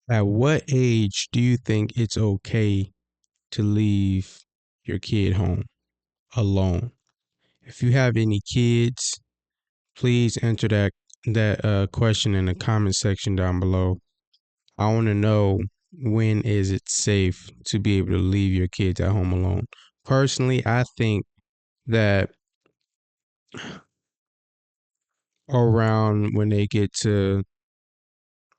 At what age do you think it's okay to leave your kid home alone? If you have any kids, please enter that question in the comment section down below. I want to know, when is it safe to be able to leave your kids at home alone? Personally, I think that around when they get to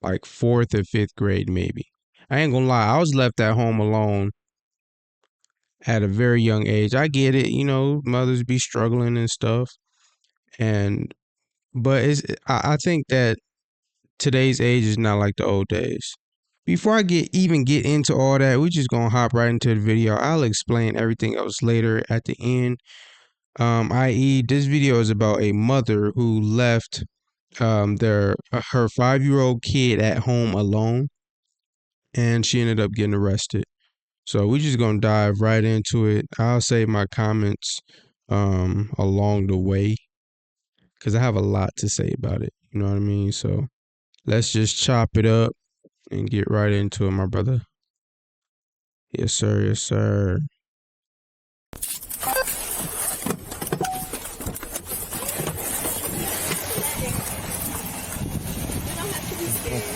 like fourth or fifth grade, maybe. I ain't gonna lie, I was left at home alone at a very young age. I get it, mothers be struggling and stuff, and but I think that today's age is not like the old days. Before I get into all that, we just gonna hop right into the video. I'll explain everything else later at the end. I.e., this video is about a mother who left her 5-year-old kid at home alone, and she ended up getting arrested. So we just gonna dive right into it. I'll save my comments along the way because I have a lot to say about it. You know what I mean? So let's just chop it up and get right into it, my brother. Yes, sir. Yes, sir.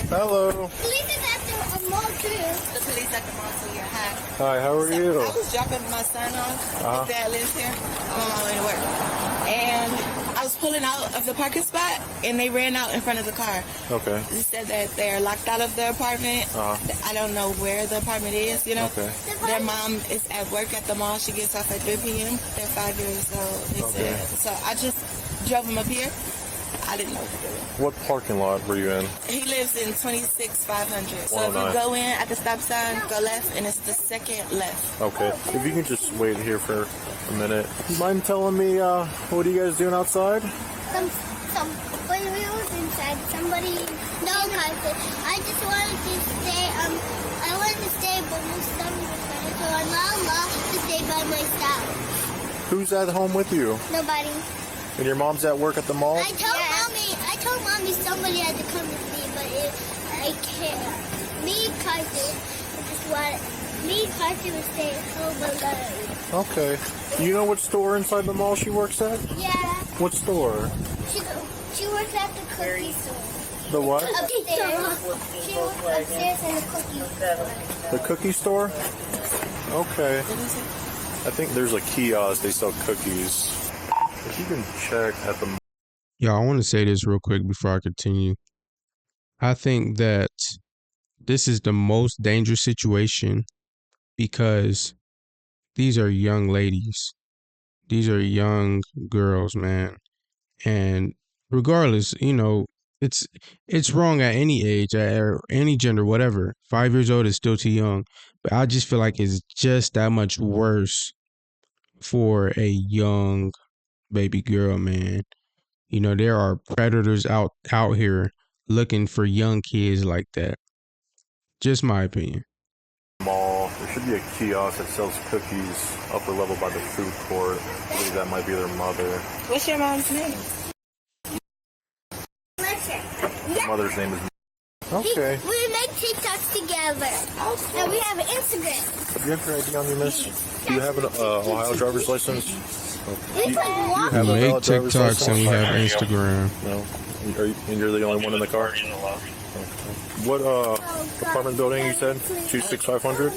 Hello. Police is at the mall too. The police at the mall too, yeah. Hi. Hi, how are you? I was dropping my son off. His dad lives here. I'm on my way to work. And I was pulling out of the parking spot, and they ran out in front of the car. Okay. They said that they're locked out of the apartment. I don't know where the apartment is, Okay. Their mom is at work at the mall. She gets off at 3 p.m. They're 5 years old. They said. So I just drove him up here. I didn't know what to do. What parking lot were you in? He lives in 26500. So if 109. you go in at the stop sign, go left, and it's the second left. Okay. If you can just wait here for a minute. You mind telling me, what are you guys doing outside? When we was inside, somebody. No, cousin. I just wanted to stay. I wanted to stay, but my stomach was better, so I'm not allowed to stay by myself. Who's at home with you? Nobody. And your mom's at work at the mall? I told mommy somebody had to come with me, but I can't. Me, cousin, cousin would stay home alone. Okay. You know what store inside the mall she works at? Yeah. What store? She works at the cookie store. The what? Upstairs. She works upstairs in the cookie store. The cookie store? Okay. I think there's a kiosk. They sell cookies. If you can check at the... Yeah, I want to say this real quick before I continue. I think that this is the most dangerous situation because these are young ladies. These are young girls, man. And regardless, it's wrong at any age, or any gender, whatever. 5 years old is still too young. But I just feel like it's just that much worse for a young baby girl, man. There are predators out here looking for young kids like that. Just my opinion. Mall. There should be a kiosk that sells cookies upper level by the food court. I believe that might be their mother. What's your mom's name? The mother's name is... Okay. We make TikToks together. And we have an Instagram. Have you have your ID on you, miss? Do you have an Ohio driver's license? We put walk. have We a make valid driver's TikToks license? and we have Instagram. No. And you're the only one in the car? What apartment building you said? 26500?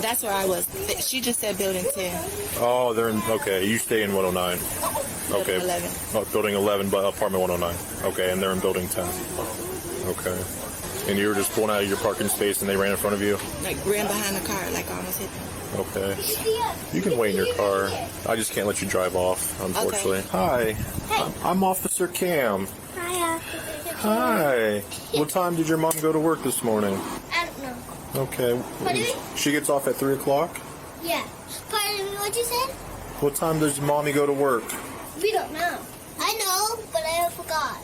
That's where I was. She just said building 10. Oh, they're in... Okay, you stay in 109. Okay. Building 11. Oh, building 11, but apartment 109. Okay, and they're in building 10. Okay. And you were just pulling out of your parking space and they ran in front of you? Like ran behind the car, like almost hit them. Okay. You can wait in your car. I just can't let you drive off, unfortunately. Okay. Hi. I'm Officer Cam. Hi. Hi. What time did your mom go to work this morning? I don't know. Okay. She gets off at 3 o'clock? Yeah. Pardon me, what you said? What time does mommy go to work? We don't know. I know, but I forgot.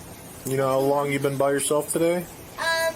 You know how long you've been by yourself today? I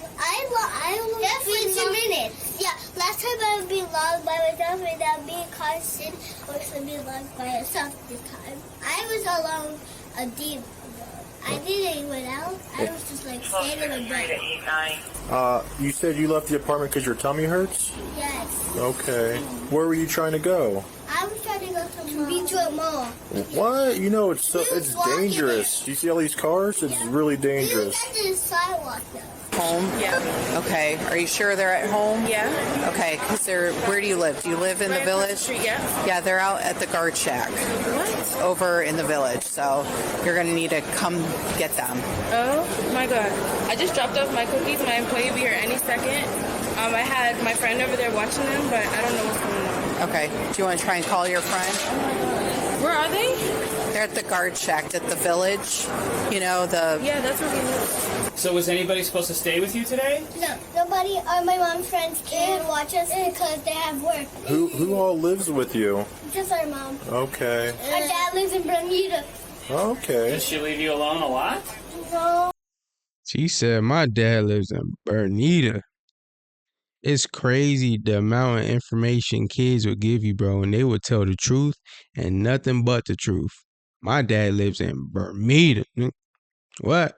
15 minutes. Yeah, last time I was being logged by myself, and now me and Carson was being logged by herself this time. I was alone a deep ago. I didn't went out. I was just like staying in my bed. You said you left the apartment because your tummy hurts? Yes. Okay. Where were you trying to go? I was trying to go to Beechwood Mall. What? You know, it's walking dangerous. Do you see all these cars? It's really We dangerous. went to the sidewalk though. Home? Yeah. Okay. Are you sure they're at home? Yeah. Okay, because where do you live? Do you live in the Right across village? street, yeah. Yeah, they're out at the guard shack What? over in the village. So you're going to need to come get them. Oh my god. I just dropped off my cookies. My employee will be here any second. I had my friend over there watching them, but I don't know what's going on. Okay. Do you want to try and call your friend? Where are they? They're at the guard shack at the village. You know, the. Yeah, that's where we live. So was anybody supposed to stay with you today? No, nobody. My mom's friends can't watch us because they have work. Who all lives with you? Just our mom. Okay. Our dad lives in Bermuda. Okay. Does she leave you alone a lot? No. She said, my dad lives in Bermuda. It's crazy the amount of information kids would give you, bro, and they would tell the truth and nothing but the truth. My dad lives in Bermuda. What?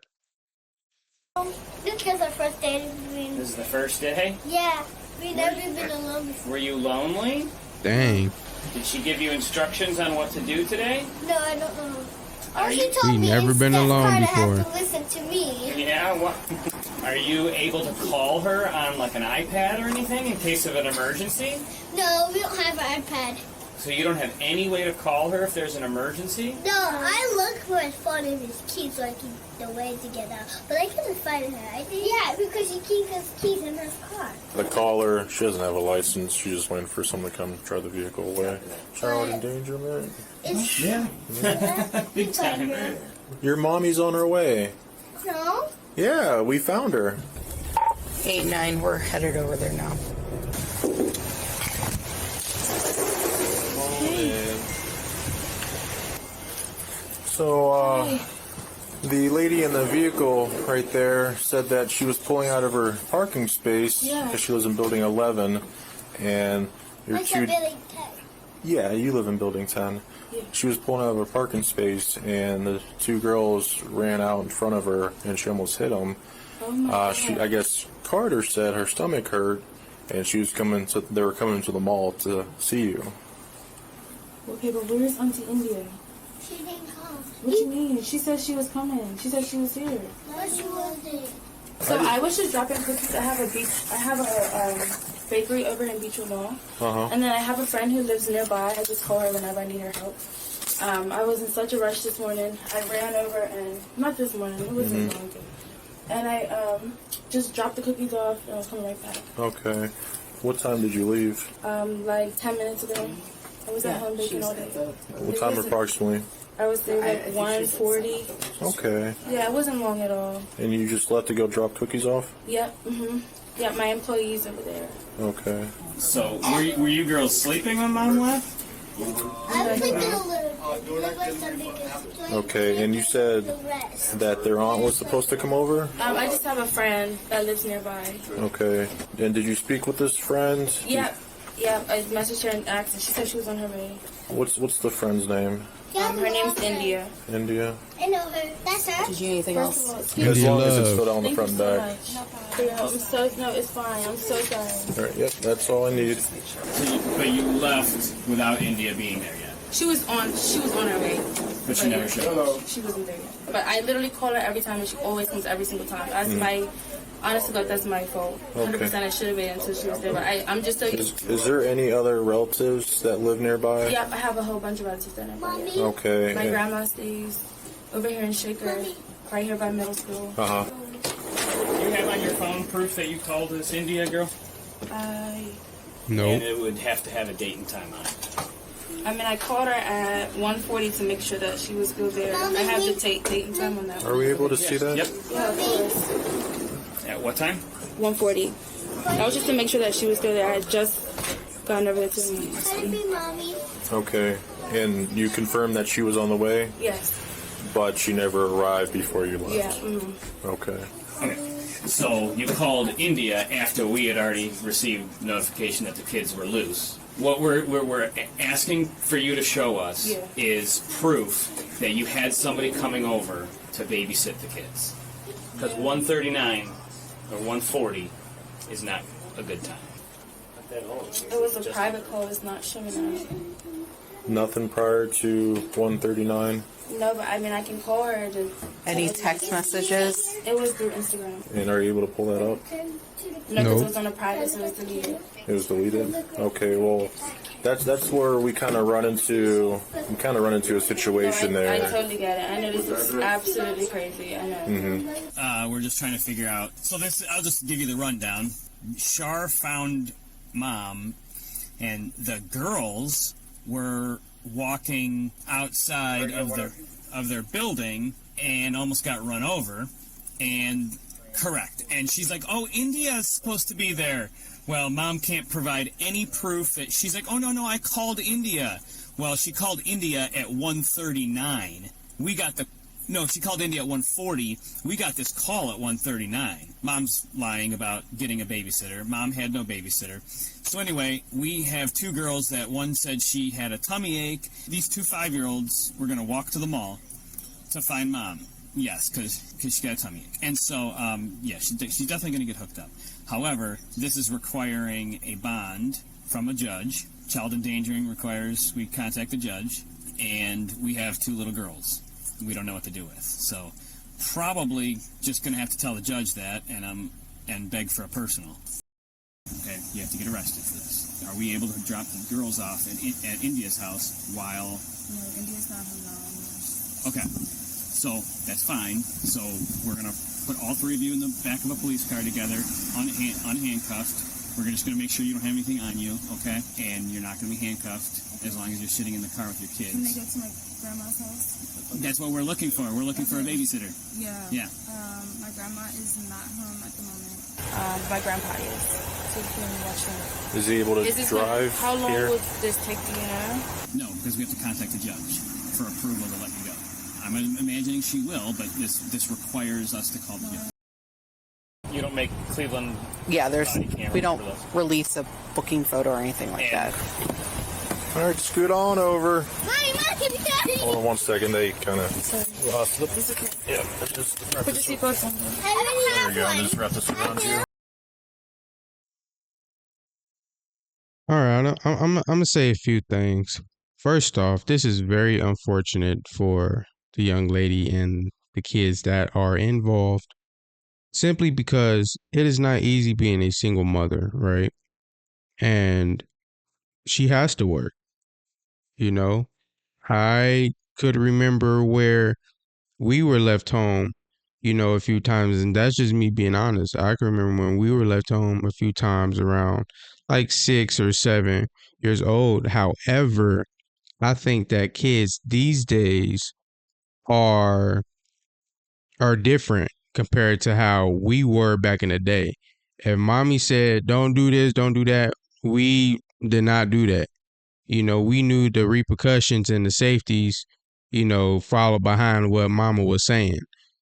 This is our first day. This is the first day. Yeah, we've never been alone before. Were you lonely? Dang. Did she give you instructions on what to do today? No, I don't know. Are All she you- told We me never is been that alone Carter before. has to listen to me. Yeah. What? Are you able to call her on like an iPad or anything in case of an emergency? No, we don't have an iPad. So you don't have any way to call her if there's an emergency? No, I look for his phone in his keys so I can the way to get out. But I couldn't find her. I think yeah, because she keeps his keys in her car. The caller, she doesn't have a license. She's just waiting for someone to come drive the vehicle away. Child endangerment. It's Yeah. Big time. Your mommy's on her way. no. Yeah, we found her. 8-9, we're headed over there now. So, the lady in the vehicle right there said that she was pulling out of her parking space because she lives in building 11, and your Like a two. Billy Tech. Yeah, you live in building 10. She was pulling out of her parking space, and the two girls ran out in front of her, and she almost hit them. I guess Carter said her stomach hurt, and she was coming. They were coming to the mall to see you. Okay, but where's Auntie India? She didn't come. What you mean? She said she was coming. She said she was here. No, she wasn't. So I was just dropping cookies. I have a bakery over in Beechwood Mall, and then I have a friend who lives nearby. I just call her whenever I need her help. I was in such a rush this morning. I ran over and not this morning. It wasn't long ago. And I just dropped the cookies off and I was coming right back. Okay. What time did you leave? Like 10 minutes ago. I was at home baking all day. What time approximately? I was there like 1:40. Okay. Yeah, it wasn't long at all. And you just left to go drop cookies off? Yep. Yep, my employees over there. Okay. So were you girls sleeping when Mom left? I was thinking a little bit. Like something is Okay, and you said the rest. that their aunt was supposed to come over? I just have a friend that lives nearby. Okay. And did you speak with this friend? Yep. Yep, I messaged her and asked, and she said she was on her way. What's the friend's name? Her name's India. India? I know her. That's her. Did you need anything First of else? all, excuse As India long as it's love. filled out on the Thank front you and so back. much. No, it's fine. I'm so sorry. All right, yep, that's all I need. But you left without India being there yet. She was on her way. But she never showed up. She wasn't there yet. But I literally call her every time, and she always comes every single time. That's my, honest to God, that's my fault. 100%. I should have waited until she was there. But I'm just so used. Is there any other relatives that live nearby? Yep, I have a whole bunch of relatives that are there. Mommy. Okay. My grandma stays over here in Shaker, right here by middle school. Uh-huh. Do you have on your phone proof that you called this India girl? Nope. And it would have to have a date and time on it. I called her at 1:40 to make sure that she was still there. I have the date and time on that. Are we able to see that? Yep. Yeah, of course. At what time? 1:40. That was just to make sure that she was still there. I had just gotten over there to me. Happy mommy. Okay. And you confirmed that she was on the way, Yes. but she never arrived before you left? Yeah. Okay. So you called India after we had already received notification that the kids were loose. What we're asking for you to show us Yeah. is proof that you had somebody coming over to babysit the kids. Because 139 or 140 is not a good time. It was a private call. It's not showing up. Nothing prior to 139. No, but I mean, I can call her to. Any text messages? It was through Instagram. And are you able to pull that up? No, because No. it was on a private, so it was deleted. It was deleted. Okay, well, that's where we kind of run into a situation No, I there. totally get it. I know this is absolutely crazy. I know. We're just trying to figure out. So I'll just give you the rundown. Shar found Mom, and the girls were walking outside of their building and almost got run over. And correct. And she's like, "Oh, India's supposed to be there." Well, Mom can't provide any proof that she's like, "Oh no, I called India." Well, she called India at 1:39. She called India at 1:40. We got this call at 1:39. Mom's lying about getting a babysitter. Mom had no babysitter. So anyway, we have two girls that one said she had a tummy ache. These two 5-year-olds were going to walk to the mall to find Mom. Yes, because she got a tummy ache. And so, she's definitely going to get hooked up. However, this is requiring a bond from a judge. Child endangering requires we contact the judge. And we have two little girls we don't know what to do with. So probably just going to have to tell the judge that and beg for a personal. Okay, you have to get arrested for this. Are we able to drop the girls off at India's house while... No, India's not home now. Okay, so that's fine. So we're going to put all three of you in the back of a police car together, unhandcuffed. We're just going to make sure you don't have anything on you, okay? And you're not going to be handcuffed as long as you're sitting in the car with your kids. Can they go to my grandma's house? That's what we're looking for. We're looking for a babysitter. Yeah. Yeah. My grandma is not home at the moment. My grandpa is. So he's been watching. Is he able to drive How long here? would this take, do you know? No, because we have to contact the judge for approval to let you go. I'm imagining she will, but this requires us to call the judge. You don't make Cleveland. Yeah, body camera we don't for this. release a booking photo or anything like that. All right, scoot on over. Mommy, can you get me? Hold on 1 second. They kind of. It's okay. Yeah, just wrap Put your this. seatbelts on. I already There have you go. one. Just wrap this around you. All right, I'm gonna say a few things. First off, this is very unfortunate for the young lady and the kids that are involved, simply because it is not easy being a single mother, right? And she has to work. You know, I could remember where we were left home, a few times, and that's just me being honest. I can remember when we were left home a few times around like 6 or 7 years old. However, I think that kids these days are different compared to how we were back in the day. If mommy said, "Don't do this, don't do that," we did not do that. We knew the repercussions and the safeties, follow behind what mama was saying.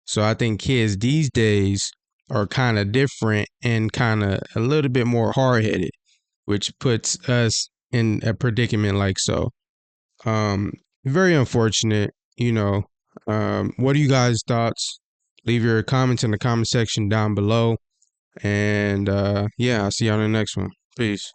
So I think kids these days are kind of different and kind of a little bit more hard-headed, which puts us in a predicament like so. Very unfortunate, what are you guys' thoughts? Leave your comments in the comment section down below. And I'll see you on the next one. Peace.